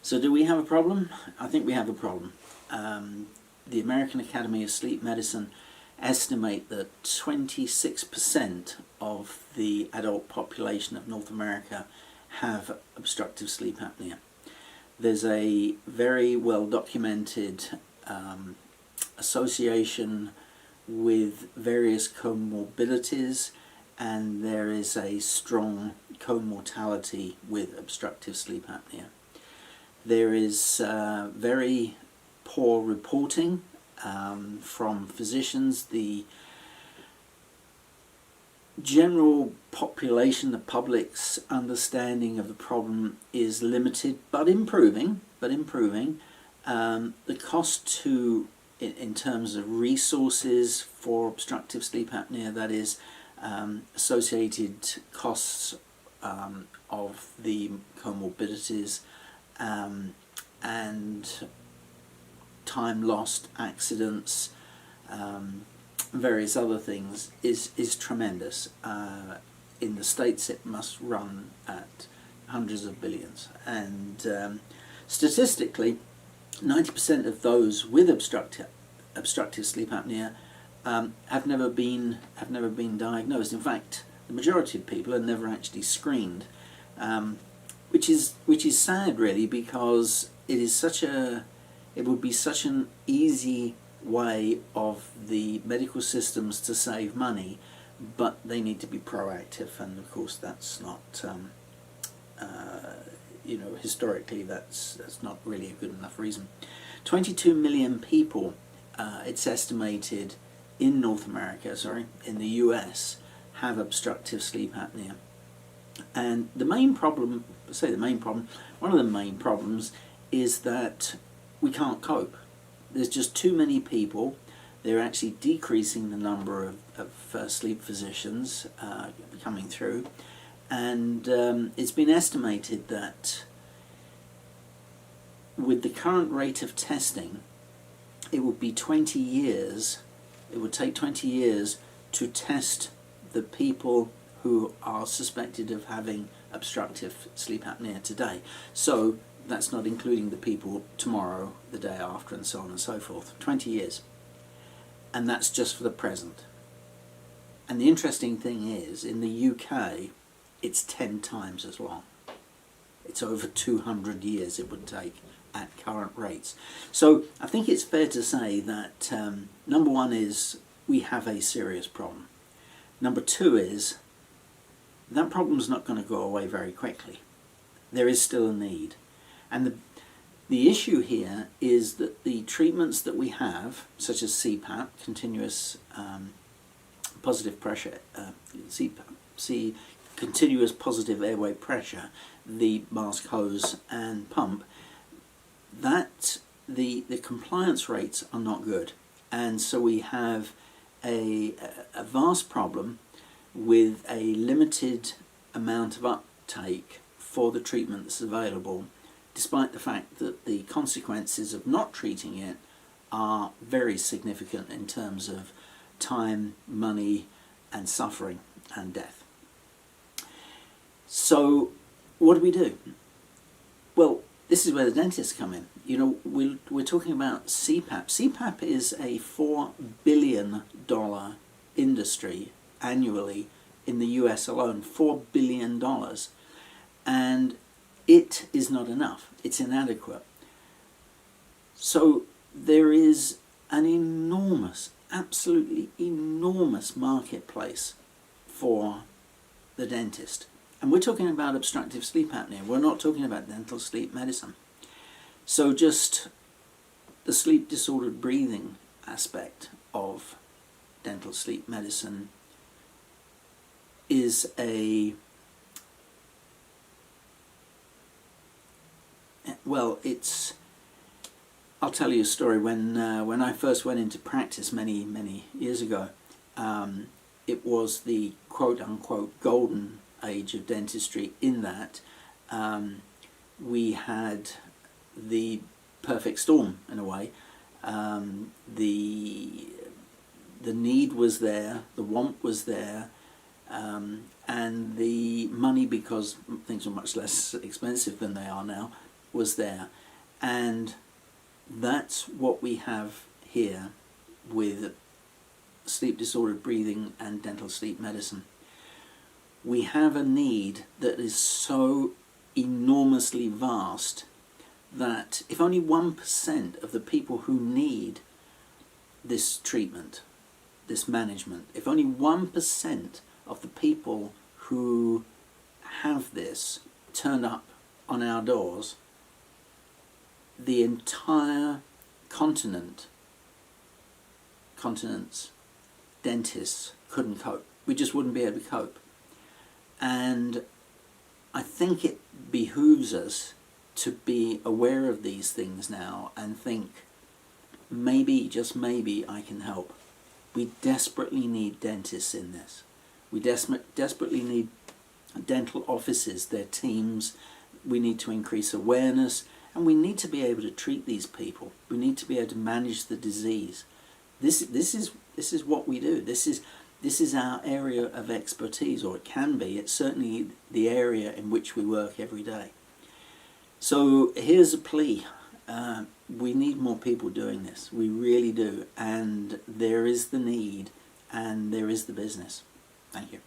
So do we have a problem? I think we have a problem. The American Academy of Sleep Medicine estimate that 26% of the adult population of North America have obstructive sleep apnea. There's a very well documented association with various comorbidities, and there is a strong comortality with obstructive sleep apnea. There is very poor reporting from physicians. The general population, the public's understanding of the problem is limited, but improving. The cost in terms of resources for obstructive sleep apnea, that is, associated costs of the comorbidities and time lost, accidents, various other things is tremendous. In the States it must run at hundreds of billions, and statistically 90% of those with obstructive sleep apnea have never been diagnosed. In fact, the majority of people are never actually screened, which is sad, really, because it would be such an easy way of the medical systems to save money, but they need to be proactive, and of course that's not historically that's not really a good enough reason. 22 million people, it's estimated, in North America, in the US, have obstructive sleep apnea. And one of the main problems is that we can't cope. There's just too many people. They're actually decreasing the number of sleep physicians coming through, and it's been estimated that with the current rate of testing, it would take 20 years to test the people who are suspected of having obstructive sleep apnea today. So that's not including the people tomorrow, the day after, and so on and so forth. 20 years. And that's just for the present. And the interesting thing is, in the UK, it's 10 times as long. It's over 200 years it would take at current rates. So I think it's fair to say that number one is we have a serious problem. Number two is that problem's not going to go away very quickly. There is still a need. And the issue here is that the treatments that we have, such as CPAP, continuous positive pressure, continuous positive airway pressure, the mask hose and pump, that the compliance rates are not good. And so we have a vast problem with a limited amount of uptake for the treatment that's available, despite the fact that the consequences of not treating it are very significant in terms of time, money, and suffering and death. So what do? Well, this is where the dentists come in. You know, we're talking about CPAP. CPAP is a $4 billion industry annually in the US alone. $4 billion. And it is not enough. It's inadequate. So there is an enormous, absolutely enormous marketplace for the dentist. And we're talking about obstructive sleep apnea. We're not talking about dental sleep medicine. So just the sleep disordered breathing aspect of dental sleep medicine is I'll tell you a story. When I first went into practice many years ago, it was the quote-unquote golden age of dentistry, in that we had the perfect storm, in a way. The need was there, the want was there, and the money, because things were much less expensive than they are now, was there. And that's what we have here with sleep disordered breathing and dental sleep medicine. We have a need that is so enormously vast that if only 1% of the people who need this treatment, this management, if only 1% of the people who have this turn up on our doors, the entire continents, dentists couldn't cope. We just wouldn't be able to cope. And I think it behooves us to be aware of these things now and think, maybe, just maybe, I can help. We desperately need dentists in this. We desperately need dental offices, their teams. We need to increase awareness, and we need to be able to treat these people. We need to be able to manage the disease. This is what we do. This is our area of expertise, or it can be. It's certainly the area in which we work every day. So here's a plea. We need more people doing this. We really do. And there is the need, and there is the business. Thank you.